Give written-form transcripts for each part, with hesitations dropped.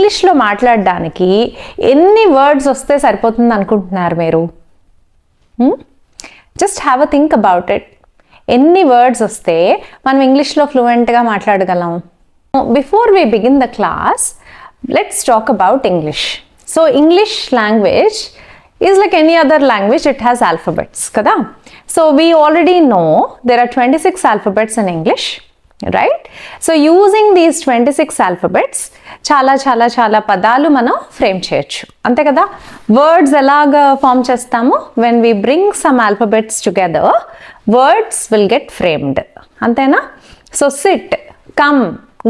ఇంగ్లీష్లో మాట్లాడడానికి ఎన్ని వర్డ్స్ వస్తే సరిపోతుంది అనుకుంటున్నారు మీరు? Just have a think about it. ఎన్ని వర్డ్స్ వస్తే మనం ఇంగ్లీష్లో ఫ్లూయెంట్గా మాట్లాడగలం? Before we begin the class, let's talk about English. So English language is like any other language, it has alphabets kada. So we already know there are 26 alphabets in English, right? So using these 26 alphabets చాలా పదాలు మనం frame చేయొచ్చు, అంతే కదా. Words ఎలాగా form చేస్తాము? when we bring some alphabets together, words will get framed, అంతేనా? So sit, come,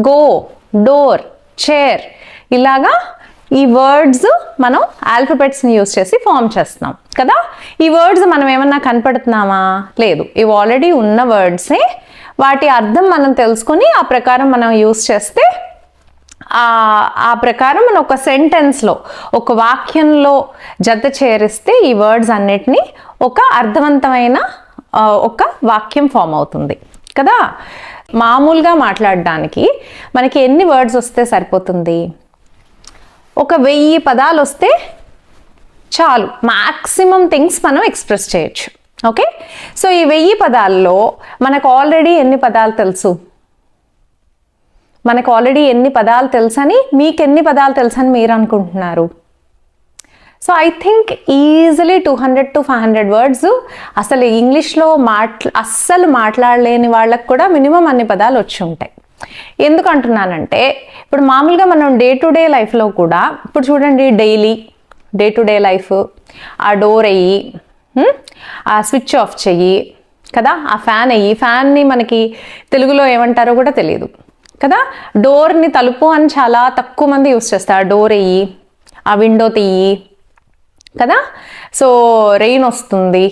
go, door, chair, ఇలాగా ఈ వర్డ్స్ మనం ఆల్ఫబెట్స్ని యూజ్ చేసి ఫామ్ చేస్తున్నాం కదా. ఈ వర్డ్స్ మనం ఏమన్నా కనపడుతున్నామా? లేదు, ఇవి ఆల్రెడీ ఉన్న వర్డ్సే. వాటి అర్థం మనం తెలుసుకొని ఆ ప్రకారం మనం యూజ్ చేస్తే ఆ ప్రకారం మనం ఒక సెంటెన్స్లో, ఒక వాక్యంలో జత చేరిస్తే ఈ వర్డ్స్ అన్నిటినీ ఒక అర్థవంతమైన ఒక వాక్యం ఫామ్ అవుతుంది కదా. మామూలుగా మాట్లాడడానికి మనకి ఎన్ని వర్డ్స్ వస్తే సరిపోతుంది? ఒక 1000 పదాలు వస్తే చాలు, మ్యాక్సిమం థింగ్స్ మనం ఎక్స్ప్రెస్ చేయొచ్చు. ఓకే, సో ఈ 1000 పదాల్లో మనకు ఆల్రెడీ ఎన్ని పదాలు తెలుసు? మనకు ఆల్రెడీ ఎన్ని పదాలు తెలుసని, మీకు ఎన్ని పదాలు తెలుసని మీరు అనుకుంటున్నారు? So I think easily 200 to 500 words. అసలు ఇంగ్లీష్లో అస్సలు మాట్లాడలేని వాళ్ళకు కూడా మినిమం అన్ని పదాలు వచ్చి ఉంటాయి. ఎందుకు అంటున్నానంటే, ఇప్పుడు మామూలుగా మనం డే టు డే లైఫ్లో కూడా, ఇప్పుడు చూడండి, daily day to day life, ఆ డోర్ అయ్యి, ఆ స్విచ్ ఆఫ్ చెయ్యి కదా, ఆ ఫ్యాన్ అయ్యి, ఫ్యాన్ని మనకి తెలుగులో ఏమంటారో కూడా తెలియదు కదా. డోర్ని తలుపు అని చాలా తక్కువ మంది యూస్ చేస్తారు. డోర్ అయ్యి, ఆ విండో తీయి కదా. సో రెయిన్ వస్తుంది,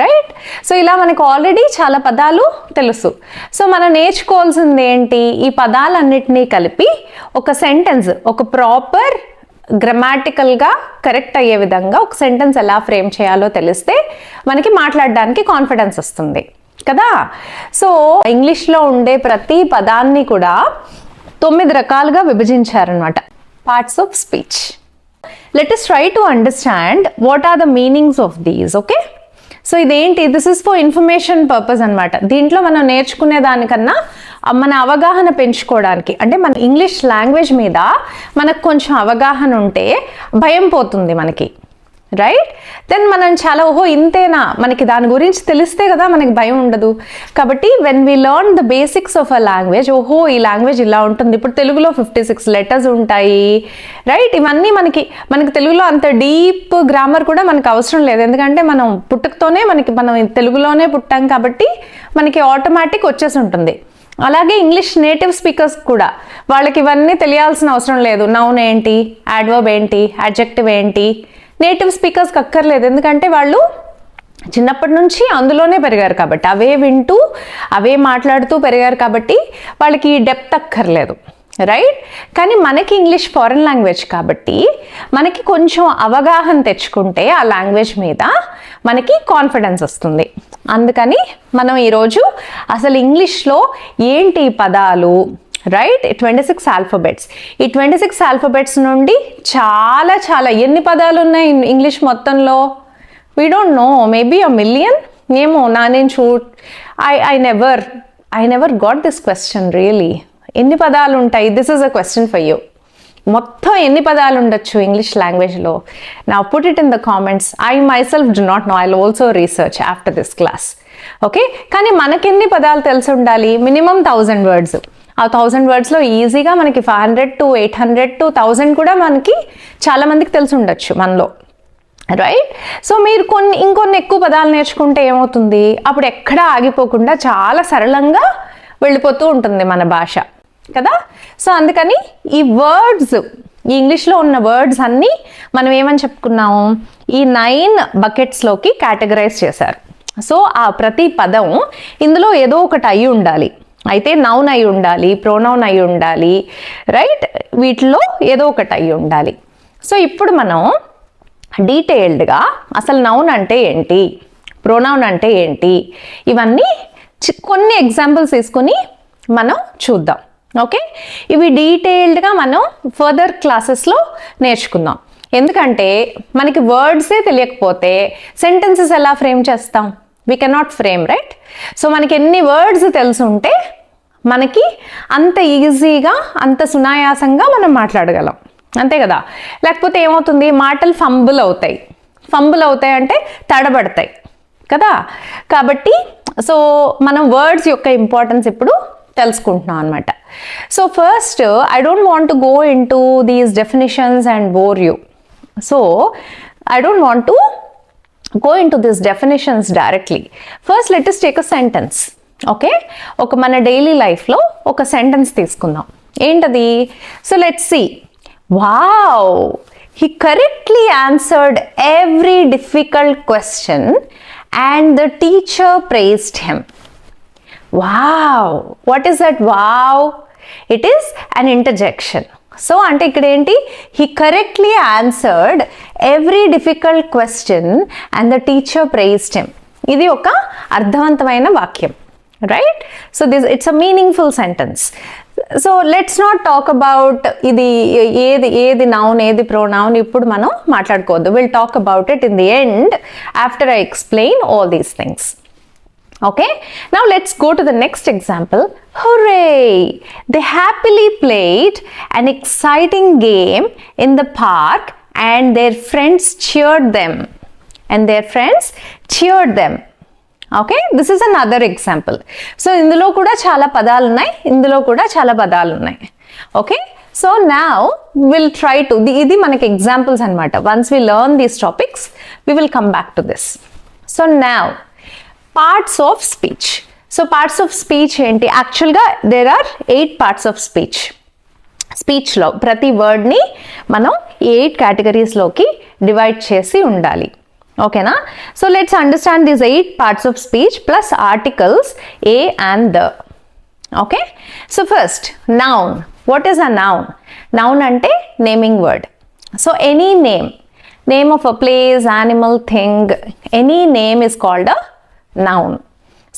రైట్. సో ఇలా మనకు ఆల్రెడీ చాలా పదాలు తెలుసు. సో మనం నేర్చుకోవాల్సింది ఏంటి? ఈ పదాలన్నిటినీ కలిపి ఒక సెంటెన్స్, ఒక ప్రాపర్ గ్రామాటికల్గా కరెక్ట్ అయ్యే విధంగా ఒక సెంటెన్స్ ఎలా ఫ్రేమ్ చేయాలో తెలిస్తే మనకి మాట్లాడడానికి కాన్ఫిడెన్స్ వస్తుంది కదా. సో ఇంగ్లీష్లో ఉండే ప్రతి పదాన్ని కూడా 9 రకాలుగా విభజించారనమాట, parts of speech. Let us try to understand what are the meanings of these, okay? So ఇదేంటి? This is for information purpose అనమాట. దీంట్లో మనం నేర్చుకునే దానికన్నా మన అవగాహన పెంచుకోవడానికి, అంటే మన ఇంగ్లీష్ లాంగ్వేజ్ మీద మనకు కొంచెం అవగాహన ఉంటే భయం పోతుంది మనకి, రైట్. దెన్ మనం చాలా ఓహో ఇంతేనా, మనకి దాని గురించి తెలిస్తే కదా మనకి భయం ఉండదు. కాబట్టి when we learn the basics of a language, ఓహో ఈ లాంగ్వేజ్ ఇలా ఉంటుంది. ఇప్పుడు తెలుగులో 56 లెటర్స్ ఉంటాయి, రైట్. ఇవన్నీ మనకి తెలుగులో అంత డీప్ గ్రామర్ కూడా మనకు అవసరం లేదు, ఎందుకంటే మనం పుట్టుకతోనే మనం తెలుగులోనే పుట్టాం కాబట్టి మనకి ఆటోమేటిక్ వచ్చేసి ఉంటుంది. అలాగే ఇంగ్లీష్ నేటివ్ స్పీకర్స్ కూడా వాళ్ళకి ఇవన్నీ తెలియాల్సిన అవసరం లేదు. నౌన్ ఏంటి, యాడ్వర్బ్ ఏంటి, అడ్జెక్టివ్ ఏంటి, నేటివ్ స్పీకర్స్కి అక్కర్లేదు, ఎందుకంటే వాళ్ళు చిన్నప్పటి నుంచి అందులోనే పెరిగారు కాబట్టి, అవే వింటూ అవే మాట్లాడుతూ పెరిగారు కాబట్టి వాళ్ళకి డెప్త్ అక్కర్లేదు, రైట్. కానీ మనకి ఇంగ్లీష్ ఫారెన్ లాంగ్వేజ్ కాబట్టి మనకి కొంచెం అవగాహన తెచ్చుకుంటే ఆ లాంగ్వేజ్ మీద మనకి కాన్ఫిడెన్స్ వస్తుంది. అందుకని మనం ఈరోజు అసలు ఇంగ్లీష్లో ఏంటి పదాలు, రైట్, 26 ఆల్ఫబెట్స్. ఈ 26 ఆల్ఫబెట్స్ నుండి చాలా ఎన్ని పదాలు ఉన్నాయి ఇంగ్లీష్ మొత్తంలో? We don't know, maybe 1 million ఏమో. I never got this question really. ఎన్ని పదాలు ఉంటాయి? This is a question for you. మొత్తం ఎన్ని పదాలు ఉండొచ్చు ఇంగ్లీష్ లాంగ్వేజ్లో? నా put it in the comments. I myself do not know, I will also research after this class, okay. కానీ మనకెన్ని పదాలు తెలిసి ఉండాలి? Minimum 1000 words. ఆ 1000 వర్డ్స్లో ఈజీగా మనకి 500 to 800 to 1000 కూడా మనకి చాలా మందికి తెలిసి ఉండొచ్చు మనలో, రైట్. సో మీరు ఇంకొన్ని ఎక్కువ పదాలు నేర్చుకుంటే ఏమవుతుంది? అప్పుడు ఎక్కడా ఆగిపోకుండా చాలా సరళంగా వెళ్ళిపోతూ ఉంటుంది మన భాష కదా. సో అందుకని ఈ వర్డ్స్, ఈ ఇంగ్లీష్లో ఉన్న వర్డ్స్ అన్నీ మనం ఏమని చెప్పుకున్నాము? ఈ 9 బకెట్స్లోకి కేటగరైజ్ చేశారు. సో ఆ ప్రతి పదం ఇందులో ఏదో ఒకటి అయి ఉండాలి. అయితే నౌన్ అయి ఉండాలి, ప్రోనౌన్ అయి ఉండాలి, రైట్. వీటిలో ఏదో ఒకటి అయి ఉండాలి. సో ఇప్పుడు మనం డీటెయిల్డ్గా అసలు నౌన్ అంటే ఏంటి, ప్రోనౌన్ అంటే ఏంటి, ఇవన్నీ కొన్ని ఎగ్జాంపుల్స్ తీసుకొని మనం చూద్దాం, ఓకే, ఇవి డీటెయిల్డ్గా మనం ఫర్దర్ క్లాసెస్లో నేర్చుకుందాం. ఎందుకంటే మనకి వర్డ్సే తెలియకపోతే సెంటెన్సెస్ ఎలా ఫ్రేమ్ చేస్తాం? We cannot frame, right? So మనకి ఎన్ని వర్డ్స్ తెలుసుంటే మనకి అంత ఈజీగా అంత సునాయాసంగా మనం మాట్లాడగలం, అంతే కదా? లేకపోతే ఏమవుతుంది, మాటలు ఫంబుల్ అవుతాయి అంటే తడబడతాయి కదా. కాబట్టి సో మనం వర్డ్స్ యొక్క ఇంపార్టెన్స్ ఇప్పుడు తెలుసుకుంటున్నాం అనమాట. So first I don't want to go in to these definitions and bore you. So I don't want to go into these definitions directly. First let us take a sentence. Okay, ఒక మన daily లైఫ్లో ఒక sentence తీసుకుందాం. ఏంటది? So let's see. Wow, he correctly answered every difficult question and the teacher praised him. Wow, what is that wow? It is an interjection. So అంటే ఇక్కడ ఏంటి, he correctly answered every difficult question and the teacher praised him. ఇది ఒక అర్థవంతమైన వాక్యం, right? So it's a meaningful sentence. So let's not talk about ఇది ఏది noun ఏది ప్రొనౌన్ ఇప్పుడు మనం మాట్లాడుకోవద్దు. Will talk about it in the end after I explain all these things. Okay, now let's go to the next example. Hooray! They happily played an exciting game in the park and their friends cheered them. Okay, this is another example. So ఇందులో కూడా చాలా పదాలు ఉన్నాయి. Okay, so now we'll try to ఇది మనకి examples అన్నమాట. Once we learn these topics, we will come back to this. So now parts of speech. So parts of speech ఏంటి? యాక్చువల్గా there are 8 parts of speech. స్పీచ్లో ప్రతి వర్డ్ని మనం 8 కేటగిరీస్లోకి divide చేసి ఉండాలి. ఓకేనా? So let's understand these 8 parts of speech plus articles a and the. Okay, so first noun. What is a noun? Noun అంటే naming word. So any name of a place, animal, thing, any name is called a noun.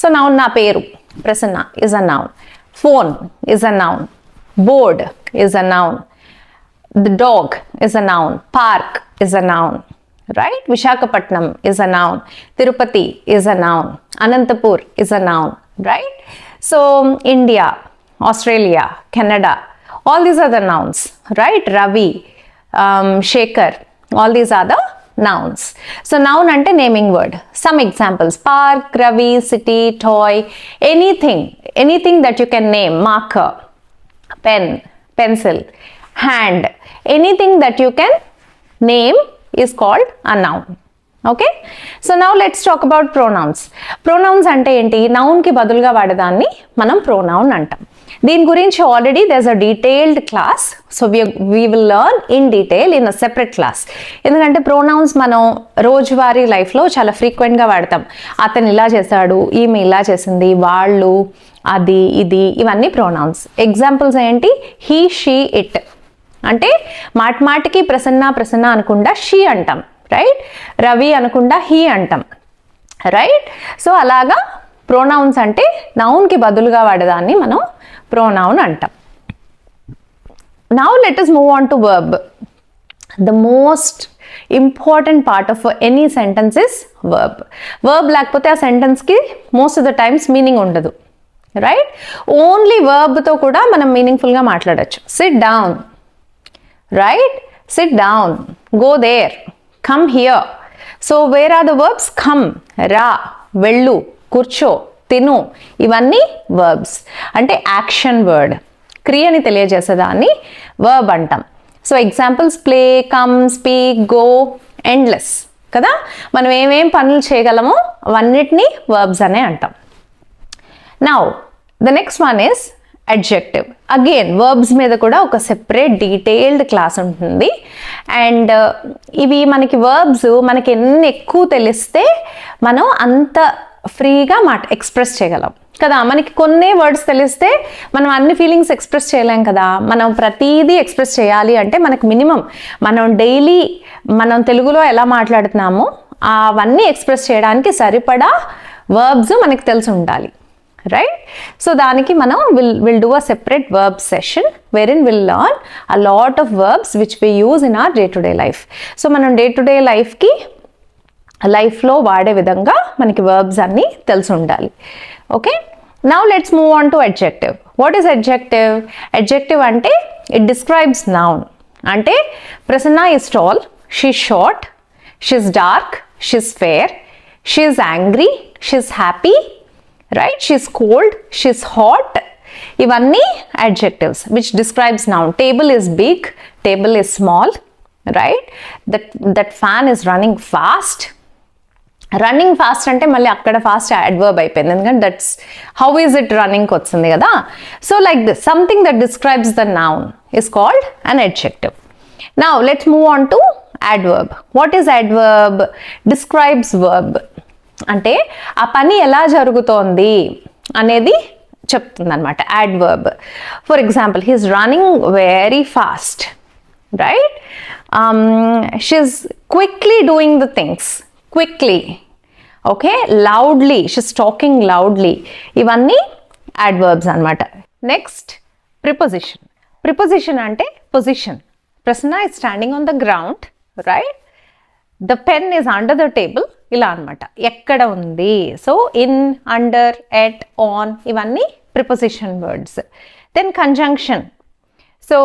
So noun, na peru Prasanna is a noun. Phone is a noun. Board is a noun. The dog is a noun. Park is a noun, right? Vishakhapatnam is a noun. Tirupati is a noun. Anantapur is a noun, right? So India, Australia, Canada, all these are the nouns, right? Ravi, Shekhar, all these are the nouns. So noun ante naming word. Some examples: park, Ravi, city, toy, anything that you can name. Marker, pen, pencil, hand, anything that you can name is called a noun. Okay, so now let's talk about pronouns. Pronouns ante enti? Noun ki baduluga vadedanni manam pronoun antam. దీని గురించి already there's a detailed class, so we will learn in detail in a separate class. ఎందుకంటే pronounce మనం రోజువారీ లైఫ్లో చాలా ఫ్రీక్వెంట్గా వాడతాం. అతను ఇలా చేశాడు, ఈమె ఇలా చేసింది, వాళ్ళు, అది, ఇది, ఇవన్నీ ప్రొనౌన్స్. ఎగ్జాంపుల్స్ ఏంటి? He, she, it. అంటే మాటికి ప్రసన్న అనకుండా షీ అంటాం, రైట్? రవి అనకుండా హీ అంటాం, రైట్? సో అలాగా ప్రొనౌన్స్ అంటే నౌన్కి బదులుగా వాడేదాన్ని మనం pronoun antam. Now let us move on to verb. The most important part of any sentence is verb. Verb లేకపోతే ఆ sentence కి most of the times meaning ఉండదు, right? Only verb తో కూడా మనం meaningful గా మాట్లాడొచ్చు. Sit down, right? Sit down. Go there. Come here. So where are the verbs? Come, రా, వెళ్ళు, కూర్చో, తిను, ఇవన్నీ వర్బ్స్. అంటే యాక్షన్ వర్డ్, క్రియని తెలియజేసేదాన్ని వర్బ్ అంటాం. So examples: play, come, speak, go, endless కదా. మనం ఏమేం పనులు చేయగలమో అవన్నిటినీ వర్బ్స్ అనే అంటాం. Now the next one is adjective. Again verbs మీద కూడా ఒక సెపరేట్ డీటెయిల్డ్ క్లాస్ ఉంటుంది. అండ్ ఇవి మనకి వర్బ్స్ మనకి ఎన్ని ఎక్కువ తెలిస్తే మనం అంత ఫ్రీగా ఎక్స్ప్రెస్ చేయగలం కదా. మనకి కొన్ని వర్డ్స్ తెలిస్తే మనం అన్ని ఫీలింగ్స్ ఎక్స్ప్రెస్ చేయలేం కదా. మనం ప్రతిదీ ఎక్స్ప్రెస్ చేయాలి అంటే మనకు మినిమం మనం డైలీ మనం తెలుగులో ఎలా మాట్లాడుతున్నామో అవన్నీ ఎక్స్ప్రెస్ చేయడానికి సరిపడా వర్బ్స్ మనకి తెలిసి ఉండాలి, right? So daniki manam will do a separate verb session wherein we'll learn a lot of verbs which we use in our day to day life. So manam day to day life ki life lo vaade vidhanga maniki verbs anni telsi undali. Okay, now let's move on to adjective. What is adjective? Adjective ante it describes noun. Ante Prasanna is tall, she's short, she's dark, she's fair, she's angry, she's happy, right? She's cold, she's hot. Ivanni adjectives which describes noun. Table is big, table is small, right? That fan is running fast. Running fast ante malli akkada fast adverb అయిపోయింది ఎందుకంటే that's how is it running వచ్చింది కదా. So like this something that describes the noun is called an adjective. Now let's move on to adverb. What is adverb? Describes verb. అంటే ఆ పని ఎలా జరుగుతోంది అనేది చెప్తుంది అనమాట adverb. For example, he is running very fast, right? She's quickly doing the things. Quickly, okay, loudly, she's talking loudly. Ivanni adverbs anamata. Next, preposition. Preposition ante position. Prasanna is standing on the ground, right? The pen is under the table. Ila anamata. Ekkada undi. So in, under, at, on, ivanni preposition words. Then conjunction. So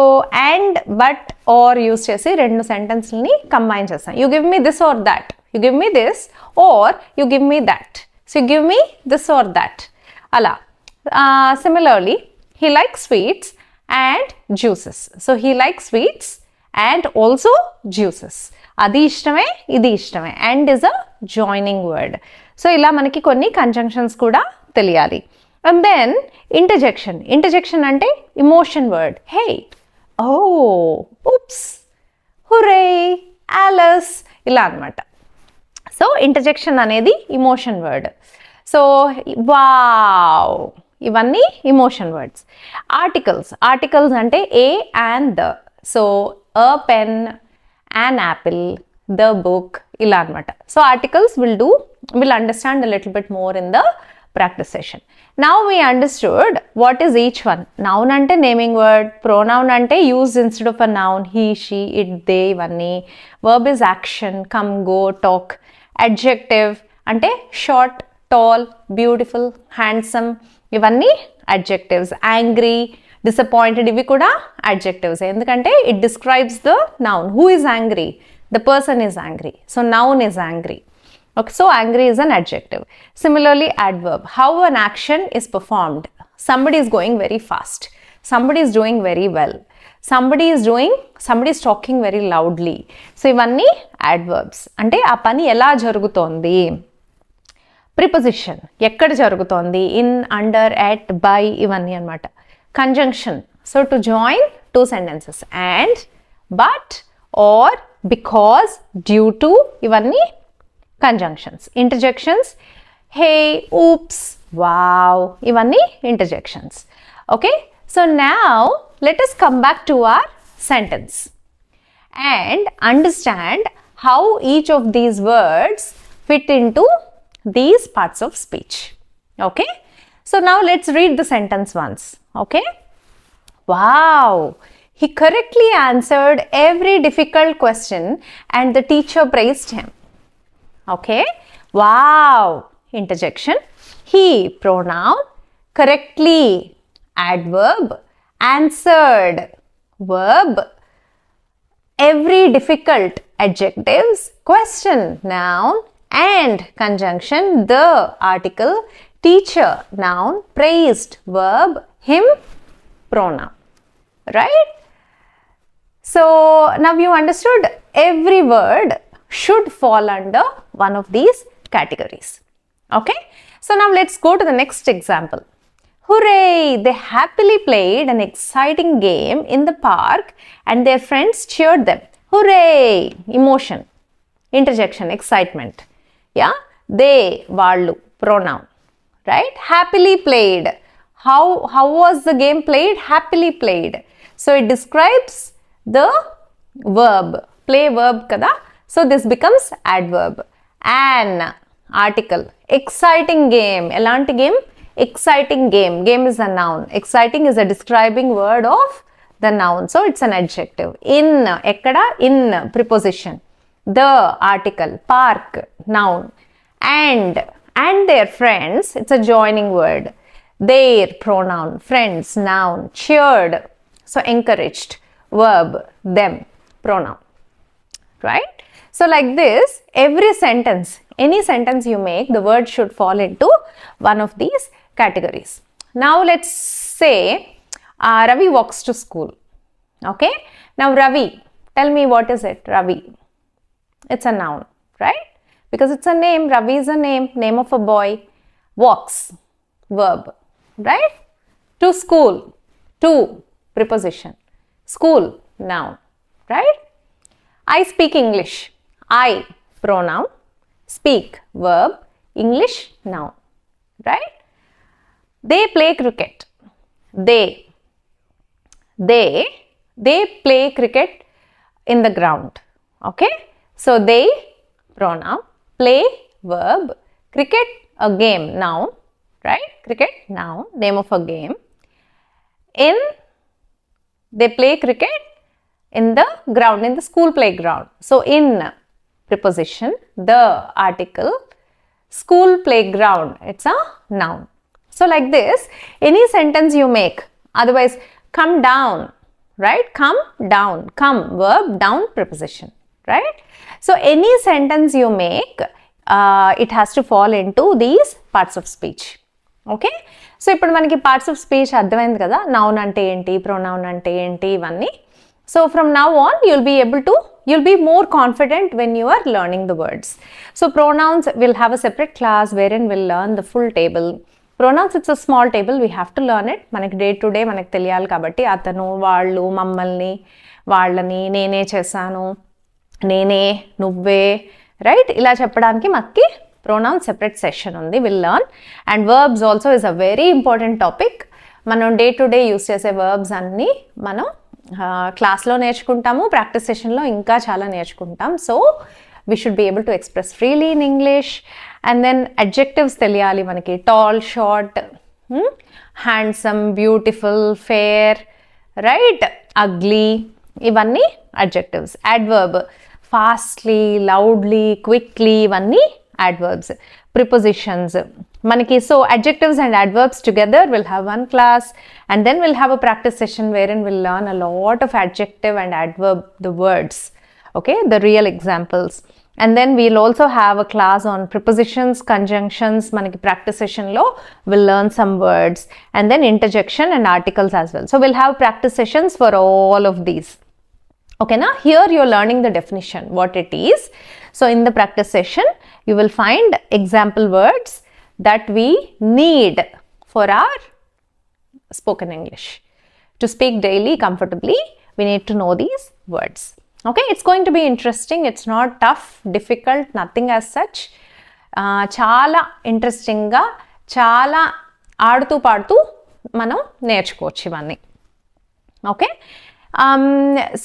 and, but, or use chesi rendu sentences ni combine chestam. You give me this or that. You give me this or you give me that. So you give me this or that. Ala. Similarly, he likes sweets and juices. So he likes sweets and also juices. Adi ishtame, idi ishtame. And is a joining word. So ila manaki konni conjunctions kuda teliyali. And then interjection. Interjection ante emotion word. Hey, oh, oops, hooray, Alice. Ila anamata. So interjection అనేది emotion word. So wow, ఇవన్నీ emotion words. Articles. Articles అంటే a and the. So a pen, an apple, the book, ఇలా అన్నమాట. So articles will understand a little bit more in the practice session. Now we understood what is each one. Noun అంటే naming word, pronoun అంటే used instead of a noun, he, she, it, they ఇవన్నీ. Verb is action, come, go, talk. Adjective అంటే short, tall, beautiful, handsome ఇవన్నీ adjectives. Angry, disappointed ఇవి కూడా adjectives. ఎందుకంటే it describes the noun. Who is angry? The person is angry. So noun is angry. Okay, so angry is an adjective. Similarly, adverb. How an action is performed. Somebody is going very fast. Somebody is doing very well. Somebody is talking very loudly. So ఇవన్నీ adverbs. అంటే ఆ పని ఎలా జరుగుతోంది. Preposition. ఎక్కడ జరుగుతోంది. In, under, at, by ఇవన్నీ అన్నమాట. Conjunction. So to join two sentences. And, but, or, because, due to ఇవన్నీ conjunctions. Interjections. Hey, oops, wow ఇవన్నీ interjections. Okay. So now let us come back to our sentence and understand how each of these words fit into these parts of speech. Okay. So now let's read the sentence once. Okay. Wow. He correctly answered every difficult question and the teacher praised him. Okay. Wow. Interjection. He, pronoun. Correctly, adverb. Answered, verb. Every difficult, adjectives. Question, noun. And conjunction, the, article. Teacher, noun. Praised, verb. Him, pronoun. Right? So now you understood every word should fall under one of these categories. Okay. So now let's go to the next example. Hooray! They happily played an exciting game in the park and their friends cheered them. Hooray! Emotion. Interjection, excitement. Yeah. They, vallu, pronoun. Right? Happily played. How was the game played? Happily played. So it describes the verb. Play verb kada. So this becomes adverb. An, article. Exciting game. Elanti game? exciting game. Game is a noun. Exciting is a describing word of the noun. So it's an adjective. In, ekkada, in, preposition. The, article. Park, noun. And their friends, it's a joining word. Their, pronoun. Friends, noun. Cheered, so encouraged. Verb, them, pronoun. Right? So like this, every sentence, any sentence you make, the word should fall into one of these categories. Now let's say Ravi walks to school. Okay? Now Ravi, tell me what is it? Ravi. It's a noun, right? Because it's a name. Ravi is a name of a boy. Walks, verb, right? To school, to, preposition. School, noun, right? I speak English. I, pronoun. Speak, verb. English, noun, right? They play cricket. They play cricket in the ground. Okay? So they, pronoun. Play, verb. Cricket, a game, noun, right? Cricket, noun, name of a game. In, they play cricket in the ground, in the school playground. So in, preposition. The, article. School playground, it's a noun. So like this, any sentence you make, otherwise come down, right? Come down, come, verb, down, preposition, right? So any sentence you make, it has to fall into these parts of speech. Okay? So ఇప్పుడు మనకి parts of speech అర్థమైంది కదా, noun అంటే ఏంటి, pronoun అంటే ఏంటి, ఇవన్నీ. So from now on, you'll be more confident when you are learning the words. So pronouns, we'll have a separate class wherein we'll learn the full table. Pronouns, it's a small table, we have to learn it. మనకి day to day మనకి తెలియాలి కాబట్టి అతను, వాళ్ళు, మమ్మల్ని, వాళ్ళని, నేనే చేశాను, నేనే, నువ్వే, రైట్? ఇలా చెప్పడానికి మనకి pronouns separate session ఉంది, we'll learn. And verbs also is a very important topic. మనం డే టు డే యూస్ చేసే verbs అన్నీ మనం క్లాస్లో నేర్చుకుంటాము, ప్రాక్టీస్ సెషన్లో ఇంకా చాలా నేర్చుకుంటాం. So we should be able to express freely in English. And then adjectives తెలియాలి మనకి, tall, short, handsome, beautiful, fair, right? Ugly, ఇవన్నీ adjectives. Adverb, fastly, loudly, quickly, ఇవన్నీ adverbs. Prepositions మనకి, so adjectives and adverbs together will have one class, and then we'll have a practice session wherein we'll learn a lot of adjective and adverb, the words, okay, the real examples. And then we'll also have a class on prepositions, conjunctions. మనకి practice session లో we'll learn some words, and then interjection and articles as well. So we'll have practice sessions for all of these. Okay, now here you're learning the definition, what it is. So in the practice session, you will find example words that we need for our spoken English. To speak daily comfortably, we need to know these words. Okay, it's going to be interesting. It's not tough, difficult, nothing as such. చాలా ఇంట్రెస్టింగ్గా, చాలా ఆడుతూ పాడుతూ మనం నేర్చుకోవచ్చు ఇవన్నీ. Okay,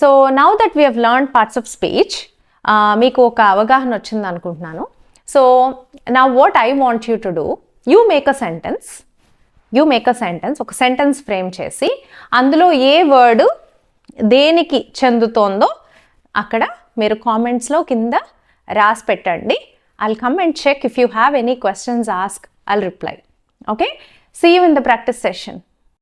so now that we have learned parts of speech, మీకు ఒక అవగాహన వచ్చింది అనుకుంటున్నాను. So now what I want you to do, you make a sentence, ఒక సెంటెన్స్ ఫ్రేమ్ చేసి అందులో ఏ వర్డ్ దేనికి చెందుతోందో అక్కడ మీరు కామెంట్స్లో కింద రాసి పెట్టండి. I'll come and check. If you have any questions, ask. I'll reply. Okay? See you in the practice session.